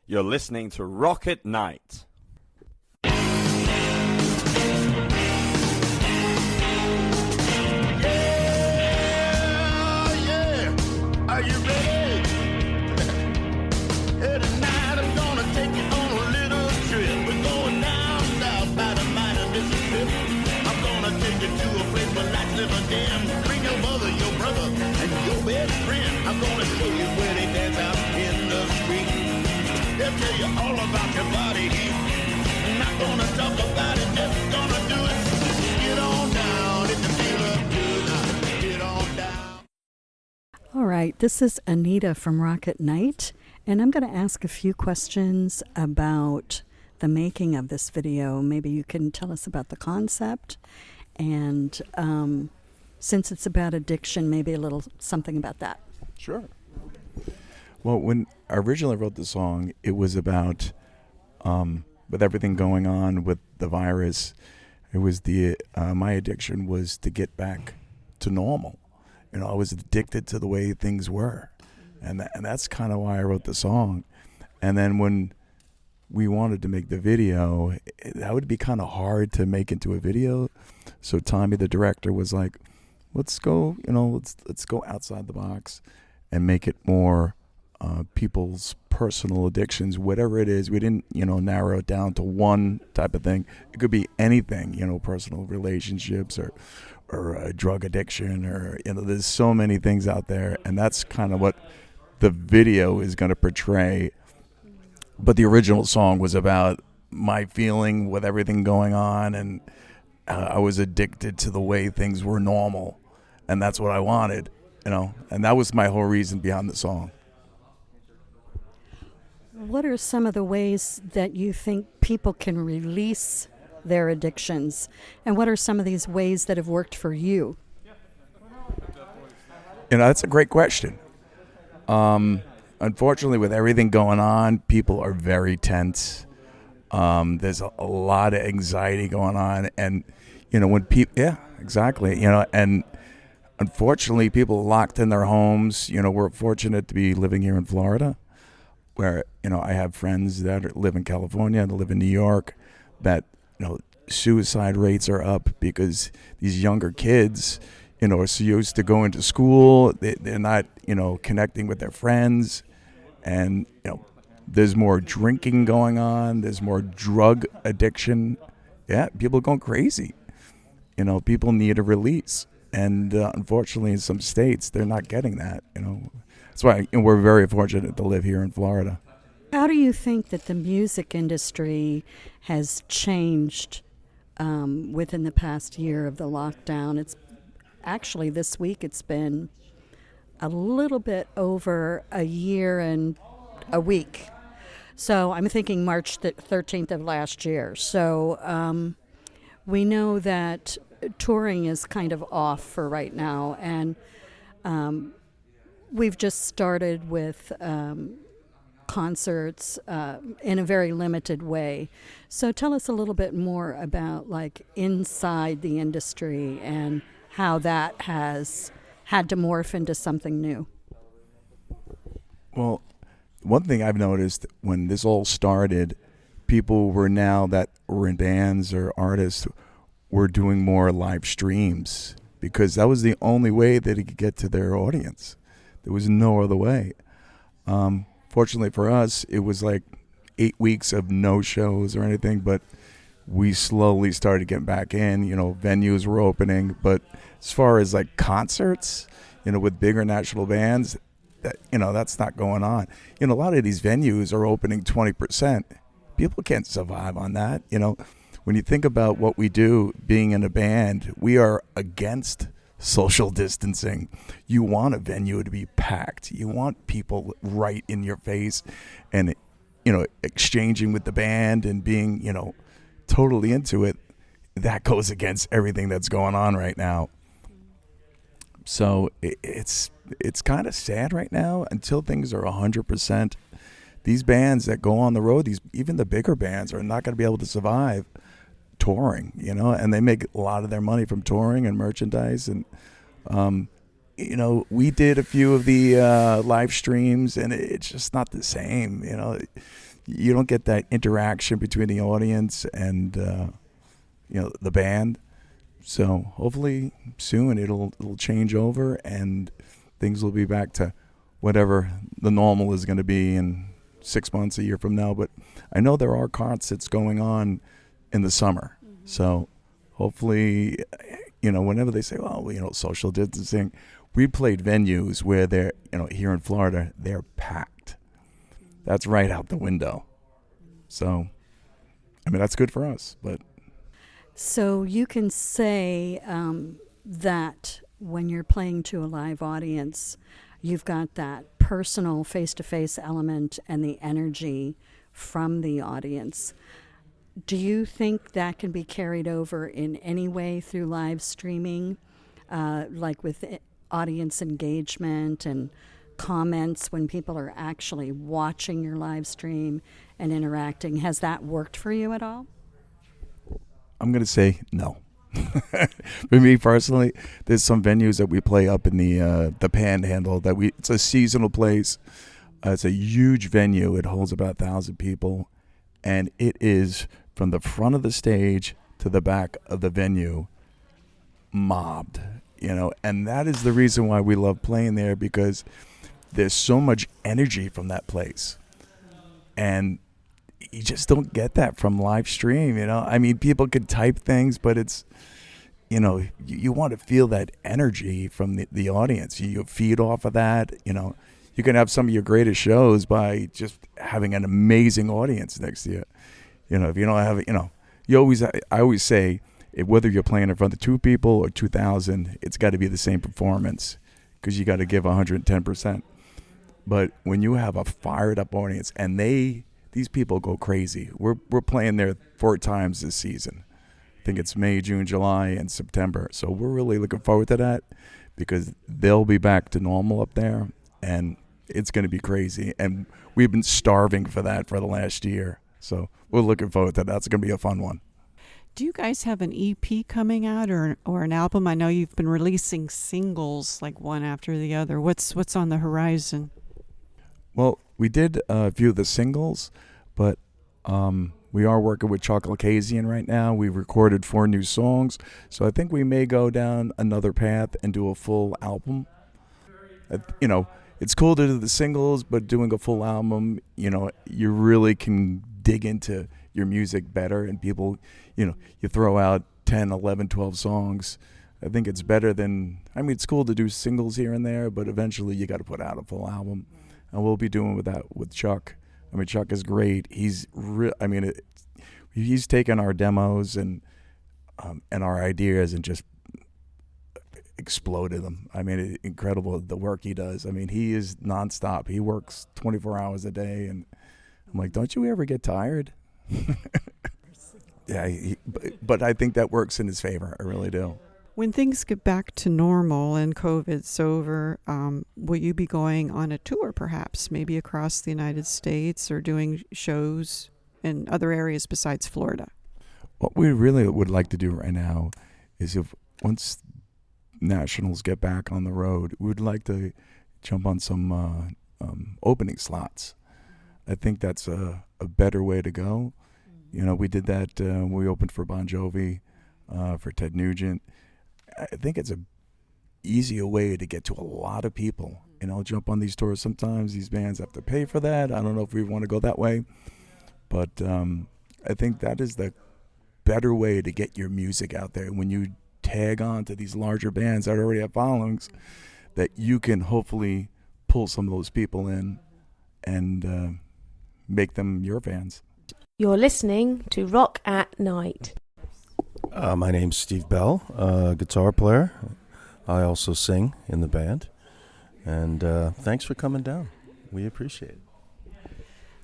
You're listening to Rocket Night. Are you ready? Hey, tonight I'm gonna take you on a little trip. We're going down south by the mighty Mississippi. I'm gonna take you to a place where lights never dim. Bring your mother, your brother, and your best friend. I'm gonna show you where they dance out in the street. They'll tell you all about your body heat. I'm not gonna talk about it, just gonna do it. Get on down if you feel up good. Get on down. All right, this is Anita from Rocket Night, and I'm going to ask a few questions about the making of this video. Maybe you can tell us about the concept, and since it's about addiction, maybe a little something about that. Sure. Well, when I originally wrote the song, it was about, with everything going on with the virus, it was my addiction was to get back to normal. You know, I was addicted to the way things were, and that's kind of why I wrote the song. And then when we wanted to make the video, that would be kind of hard to make into a video. So Tommy, the director, was like, "Let's go, let's go outside the box and make it more people's personal addictions, whatever it is." We didn't, narrow it down to one type of thing. It could be anything, personal relationships or drug addiction, or there's so many things out there, and that's kind of what the video is going to portray. But the original song was about my feeling with everything going on, and I was addicted to the way things were normal, and that's what I wanted, and that was my whole reason behind the song. What are some of the ways that you think people can release their addictions, and what are some of these ways that have worked for you? That's a great question. Unfortunately, with everything going on, people are very tense. There's a lot of anxiety going on, and when people, exactly, and unfortunately, people are locked in their homes. We're fortunate to be living here in Florida, where I have friends that live in California, that live in New York, that suicide rates are up because these younger kids, are so used to going to school, they're not, connecting with their friends, and there's more drinking going on, there's more drug addiction. People are going crazy. People need a release, and unfortunately, in some states, they're not getting that. That's why we're very fortunate to live here in Florida. How do you think that the music industry has changed within the past year of the lockdown? It's actually, this week it's been a little bit over a year and a week. So I'm thinking March 13th of last year. So we know that touring is kind of off for right now, and we've just started with concerts in a very limited way. So tell us a little bit more about inside the industry and how that has had to morph into something new. Well, one thing I've noticed when this all started, people were now that were in bands or artists were doing more live streams, because that was the only way that they could get to their audience. There was no other way. Fortunately for us, it was 8 weeks of no shows or anything, but we slowly started getting back in. Venues were opening, but as far as concerts, with bigger national bands, that's not going on. A lot of these venues are opening 20%. People can't survive on that. When you think about what we do, being in a band, we are against social distancing. You want a venue to be packed. You want people right in your face and, exchanging with the band and being, totally into it. That goes against everything that's going on right now. So it's kind of sad right now until things are 100%. These bands that go on the road, even the bigger bands, are not going to be able to survive touring, and they make a lot of their money from touring and merchandise, and we did a few of the live streams, and it's just not the same. You don't get that interaction between the audience and the band. So hopefully soon it'll change over and things will be back to whatever the normal is going to be in 6 months, a year from now. But I know there are concerts going on in the summer. So hopefully, whenever they say, well, social distancing, we played venues where they're, here in Florida, they're packed. That's right out the window. So, that's good for us. But So you can say that when you're playing to a live audience, you've got that personal face-to-face element and the energy from the audience. Do you think that can be carried over in any way through live streaming, like with audience engagement and comments when people are actually watching your live stream and interacting? Has that worked for you at all? I'm going to say no. For me personally, there's some venues that we play up in the Panhandle it's a seasonal place. It's a huge venue. It holds about 1,000 people, and it is from the front of the stage to the back of the venue mobbed, and that is the reason why we love playing there, because there's so much energy from that place. And you just don't get that from live stream, people could type things, but it's, you want to feel that energy from the audience. You feed off of that. You can have some of your greatest shows by just having an amazing audience next to you. If you don't have, I always say, whether you're playing in front of 2 people or 2,000, it's got to be the same performance, because you got to give 110%. But when you have a fired up audience and these people go crazy, we're playing there 4 times this season. I think it's May, June, July, and September. So we're really looking forward to that, because they'll be back to normal up there, and it's going to be crazy. And we've been starving for that for the last year. So we're looking forward to that. That's going to be a fun one. Do you guys have an EP coming out or an album? I know you've been releasing singles like one after the other. What's on the horizon? Well, we did a few of the singles, but we are working with Chuck Lacasian right now. We recorded 4 new songs, so I think we may go down another path and do a full album. It's cool to do the singles, but doing a full album, you really can dig into your music better, and people, you throw out 10, 11, 12 songs. I think it's better than, it's cool to do singles here and there, but eventually you got to put out a full album. And we'll be doing that with Chuck. Chuck is great. He's he's taken our demos and our ideas and just exploded them. Incredible the work he does. He is nonstop. He works 24 hours a day, and I'm like, don't you ever get tired? Yeah, but I think that works in his favor. I really do. When things get back to normal and COVID's over, will you be going on a tour perhaps, maybe across the United States, or doing shows in other areas besides Florida? What we really would like to do right now is, if once nationals get back on the road, we would like to jump on some opening slots. I think that's a better way to go. We did that when we opened for Bon Jovi, for Ted Nugent. I think it's a easier way to get to a lot of people. Jump on these tours. Sometimes these bands have to pay for that. I don't know if we want to go that way, but I think that is the better way to get your music out there. When you tag on to these larger bands that already have followings, that you can hopefully pull some of those people in and make them your fans. You're listening to Rock at Night. My name's Steve Bell, guitar player. I also sing in the band. And thanks for coming down. We appreciate it.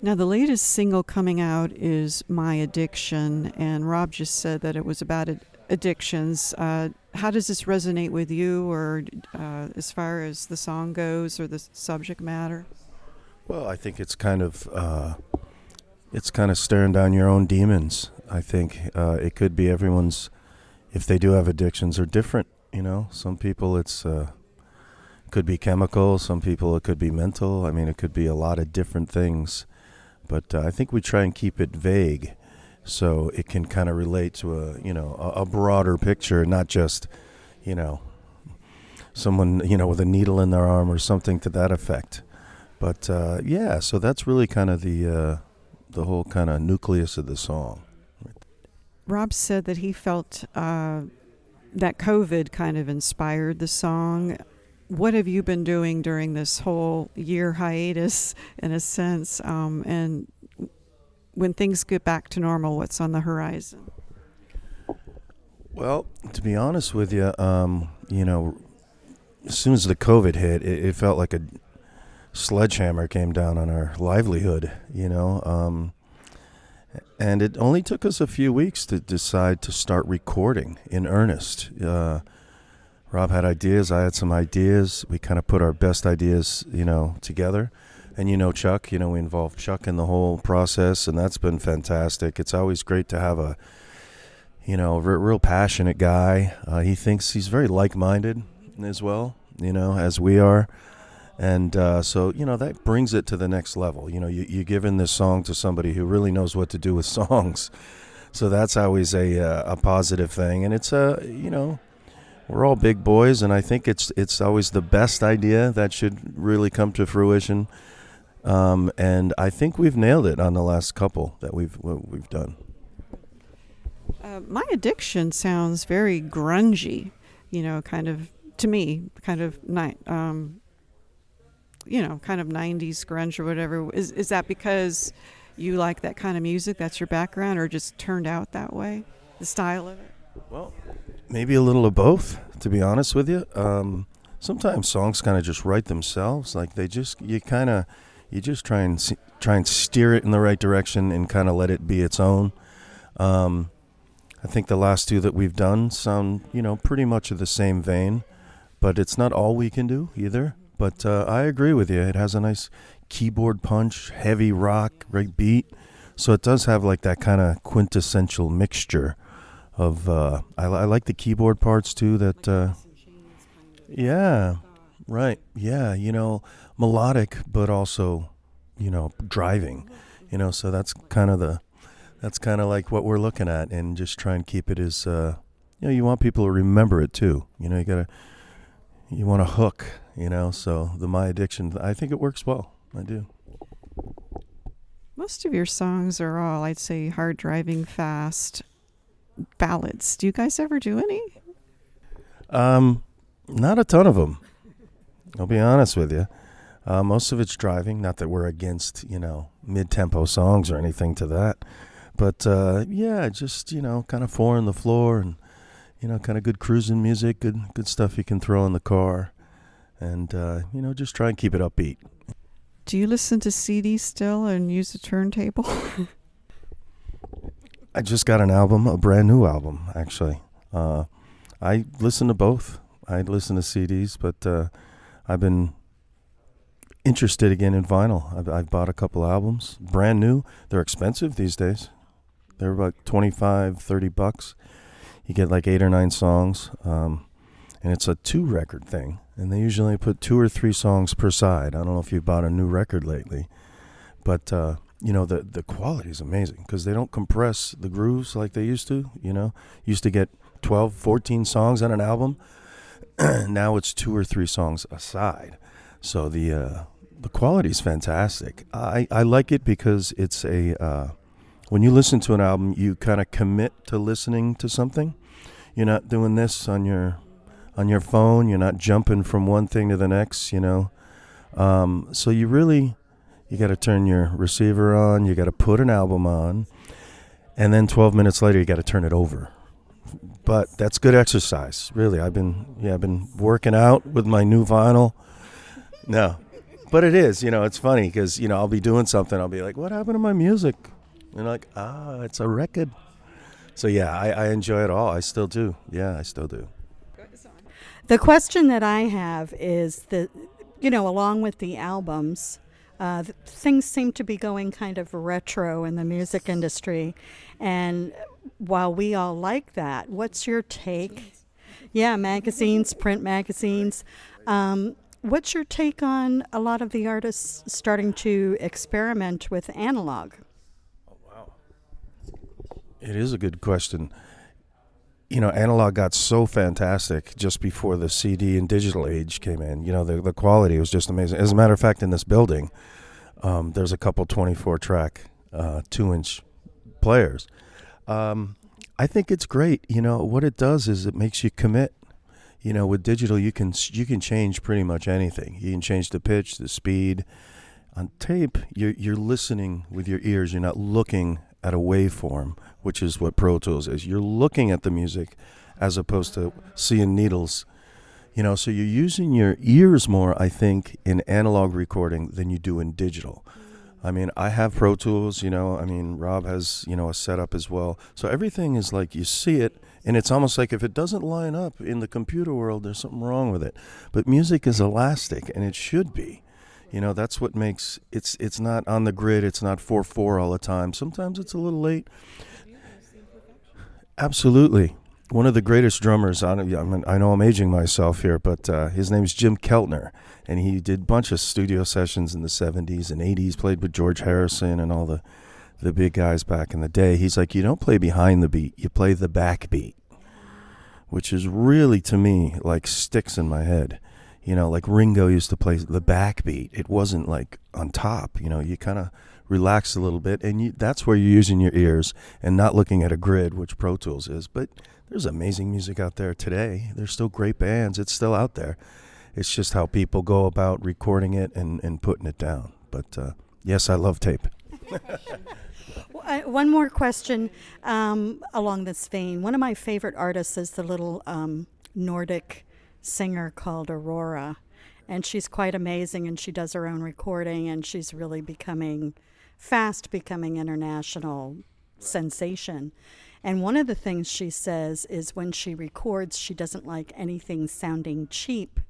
Now, the latest single coming out is My Addiction, and Rob just said that it was about addictions. How does this resonate with you, or as far as the song goes, or the subject matter? Well, I think it's kind of staring down your own demons. I think it could be everyone's, if they do have addictions, are different. Some people it's Could be chemical. Some people it could be mental. I mean, it could be a lot of different things. But I think we try and keep it vague, so it can kind of relate to a broader picture, not just, someone with a needle in their arm or something to that effect. But so that's really kind of the whole kind of nucleus of the song. Rob said that he felt that COVID kind of inspired the song. What have you been doing during this whole year hiatus, in a sense? And when things get back to normal, what's on the horizon? Well, to be honest with you, as soon as the COVID hit, it felt like a sledgehammer came down on our livelihood, and it only took us a few weeks to decide to start recording in earnest. Rob had ideas, I had some ideas. We kind of put our best ideas, together. And Chuck, we involved Chuck in the whole process, and that's been fantastic. It's always great to have a, real passionate guy. He thinks he's very like-minded as well, as we are. And so that brings it to the next level. You're giving this song to somebody who really knows what to do with songs. So that's always a positive thing. And it's we're all big boys, and I think it's always the best idea that should really come to fruition. And I think we've nailed it on the last couple that we've done. My Addiction sounds very grungy, kind of, to me, kind of kind of 90s grunge or whatever. Is that because you like that kind of music? That's your background, or just turned out that way, the style of it? Well, maybe a little of both, to be honest with you. Sometimes songs kind of just write themselves. Like you just try and steer it in the right direction and kind of let it be its own. I think the last two that we've done sound, pretty much of the same vein, but it's not all we can do either. But I agree with you. It has a nice keyboard punch, heavy rock, right beat. So it does have like that kind of quintessential mixture of, I like the keyboard parts too that, yeah, right. Yeah, melodic, but also, driving, so that's kind of like what we're looking at, and just try and keep it as, you want people to remember it too. You want a hook, so the My Addiction, I think it works well. I do. Most of your songs are all, I'd say, hard driving, fast ballads. Do you guys ever do any? Not a ton of them. I'll be honest with you. Most of it's driving. Not that we're against, mid-tempo songs or anything to that. But, just, kind of four on the floor and, kind of good cruising music, good stuff you can throw in the car. And, just try and keep it upbeat. Do you listen to CDs still and use a turntable? I just got an album, a brand new album, actually. I listen to both. I listen to CDs, but I've been interested again in vinyl. I've bought a couple albums, brand new. They're expensive these days. They're about $25-$30. You get like 8 or 9 songs, and it's a 2-record thing. And they usually put 2 or 3 songs per side. I don't know if you've bought a new record lately, but the quality is amazing because they don't compress the grooves like they used to. Used to get 12, 14 songs on an album. Now it's 2 or 3 songs a side. So the quality is fantastic. I like it because it's when you listen to an album, you kind of commit to listening to something. You're not doing this on your phone. You're not jumping from one thing to the next, So you got to turn your receiver on. You got to put an album on. And then 12 minutes later, you got to turn it over. But that's good exercise, really. I've been working out with my new vinyl. No, but it is, it's funny because, I'll be doing something. I'll be like, what happened to my music? And like, it's a record. So yeah, I enjoy it all. I still do. Yeah, I still do. The question that I have is that, along with the albums, things seem to be going kind of retro in the music industry. And while we all like that, what's your take? Yeah, magazines, print magazines. What's your take on a lot of the artists starting to experiment with analog? It is a good question. You know, analog got so fantastic just before the CD and digital age came in. You know, the quality was just amazing. As a matter of fact, in this building, there's a couple 24-track, 2-inch players. I think it's great. You know, what it does is it makes you commit. You know, with digital, you can change pretty much anything. You can change the pitch, the speed. On tape, you're listening with your ears. You're not looking at a waveform, which is what Pro Tools is. You're looking at the music as opposed to seeing needles. You know, so you're using your ears more, I think, in analog recording than you do in digital. I mean, I have Pro Tools, you know. I mean, Rob has, you know, a setup as well. So everything is like you see it, and it's almost like if it doesn't line up in the computer world, there's something wrong with it. But music is elastic, and it should be. You know, that's what makes it's not on the grid. It's not 4/4 all the time. Sometimes it's a little late. Absolutely. One of the greatest drummers I know I'm aging myself here, but his name's Jim Keltner, and he did a bunch of studio sessions in the 70s and 80s, played with George Harrison and all the big guys back in the day. He's like, you don't play behind the beat, you play the back beat, which is really, to me, like sticks in my head. You know, like Ringo used to play the backbeat. It wasn't like on top. You know, you kind of relax a little bit, and that's where you're using your ears and not looking at a grid, which Pro Tools is. But there's amazing music out there today. There's still great bands. It's still out there. It's just how people go about recording it and putting it down. But, yes, I love tape. One more question along this vein. One of my favorite artists is the little Nordic singer called Aurora, and she's quite amazing, and she does her own recording, and she's really becoming international sensation. And one of the things she says is when she records, she doesn't like anything sounding cheap,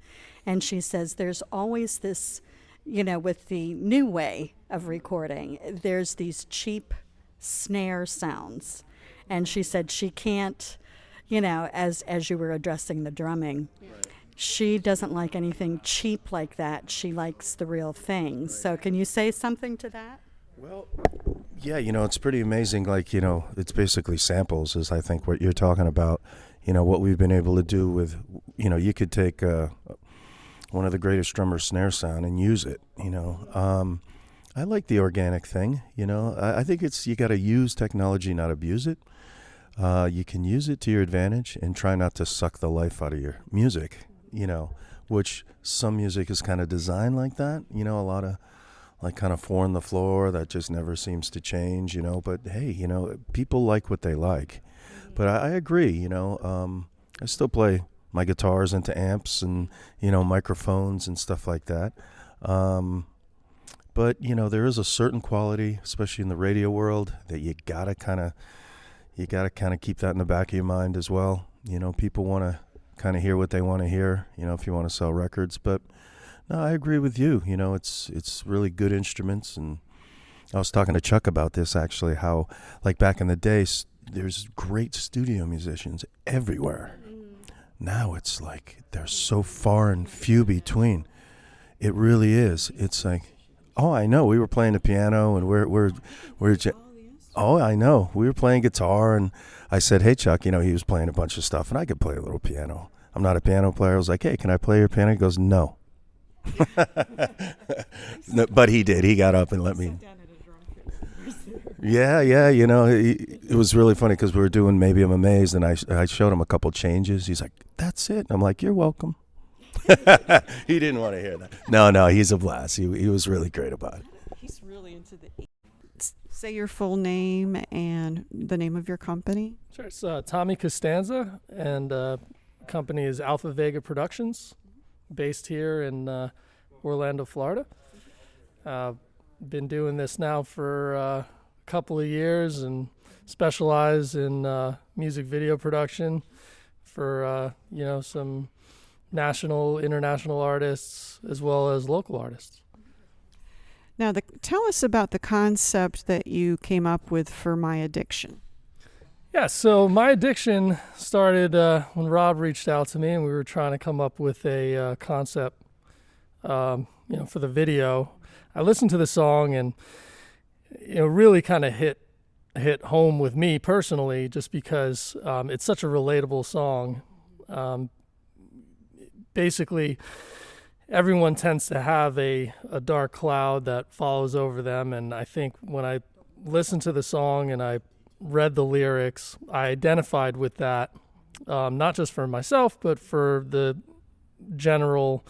and she says there's always this, you know, with the new way of recording, there's these cheap snare sounds, and she said she can't, you know, as you were addressing the drumming, she doesn't like anything cheap like that. She likes the real thing. So can you say something to that? Well, yeah, you know, it's pretty amazing. Like, you know, it's basically samples is, I think, what you're talking about. You know, what we've been able to do with, you know, you could take one of the greatest drummers' snare sound and use it, you know. I like the organic thing, you know. I think you got to use technology, not abuse it. You can use it to your advantage and try not to suck the life out of your music, you know, which some music is kind of designed like that, you know, a lot of like kind of 4 on the floor that just never seems to change, you know, but hey, you know, people like what they like. But I agree, you know, I still play my guitars into amps and, you know, microphones and stuff like that. But, you know, there is a certain quality, especially in the radio world, that you gotta kind of keep that in the back of your mind as well. You know, people want to kind of hear what they want to hear, you know, if you want to sell records. But no, I agree with you. You know, it's really good instruments. And I was talking to Chuck about this, actually, how like back in the day, there's great studio musicians everywhere. Now it's like they're so far and few between. It really is. It's like, oh, I know. We were playing the piano, and I know. We were playing guitar, and I said, hey, Chuck, you know, he was playing a bunch of stuff, and I could play a little piano. I'm not a piano player. I was like, hey, can I play your piano? He goes, no. No, but he did. He got up and let me. Yeah, you know, it was really funny because we were doing Maybe I'm Amazed, and I showed him a couple changes. He's like, that's it. I'm like, you're welcome. He didn't want to hear that. No, he's a blast. He was really great about it. He's really into the... Say your full name and the name of your company. Sure. It's Tommy Costanza, and company is Alpha Vega Productions, based here in Orlando, Florida. Been doing this now for a couple of years and specialize in music video production for you know, some national, international artists as well as local artists. Now, tell us about the concept that you came up with for My Addiction. Yeah, so My Addiction started when Rob reached out to me, and we were trying to come up with a concept for the video, I listened to the song and really kind of hit home with me personally, just because it's such a relatable song. Basically, everyone tends to have a dark cloud that follows over them, and I think when I listened to the song and I read the lyrics, I identified with that, not just for myself, but for the general,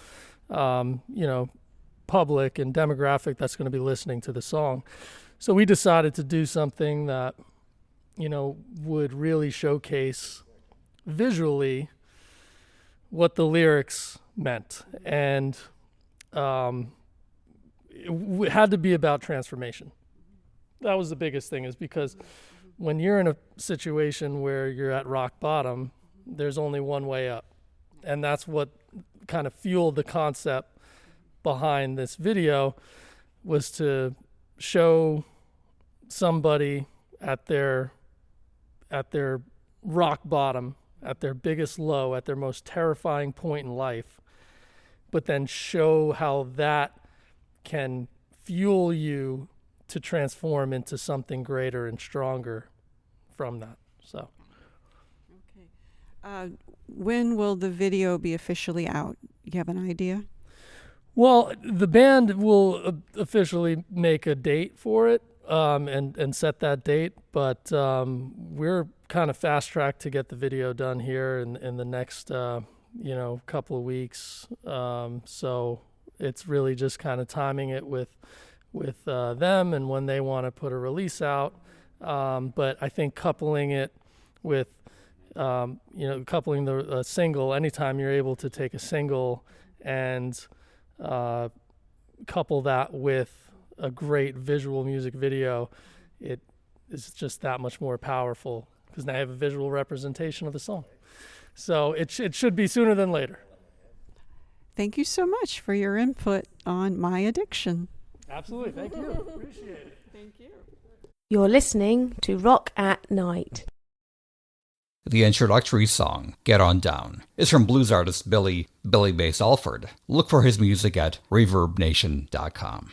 public and demographic that's going to be listening to the song. So we decided to do something that, would really showcase visually what the lyrics meant. And it had to be about transformation. That was the biggest thing, is because when you're in a situation where you're at rock bottom, there's only one way up. And that's what kind of fueled the concept behind this video, was to show somebody at their rock bottom, at their biggest low, at their most terrifying point in life, but then show how that can fuel you to transform into something greater and stronger from that. So, when will the video be officially out? You have an idea? Well, the band will officially make a date for it, and set that date, but we're kind of fast-tracked to get the video done here in the next couple of weeks. So it's really just kind of timing it with them and when they want to put a release out. But I think coupling it with coupling the single, anytime you're able to take a single and couple that with a great visual music video, it is just that much more powerful, because now I have a visual representation of the song. So it should be sooner than later. Thank you so much for your input on My Addiction. Absolutely. Thank you. Appreciate it. Thank you. You're listening to Rock at Night. The introductory song, Get On Down, is from blues artist Billy Bass Alford. Look for his music at ReverbNation.com.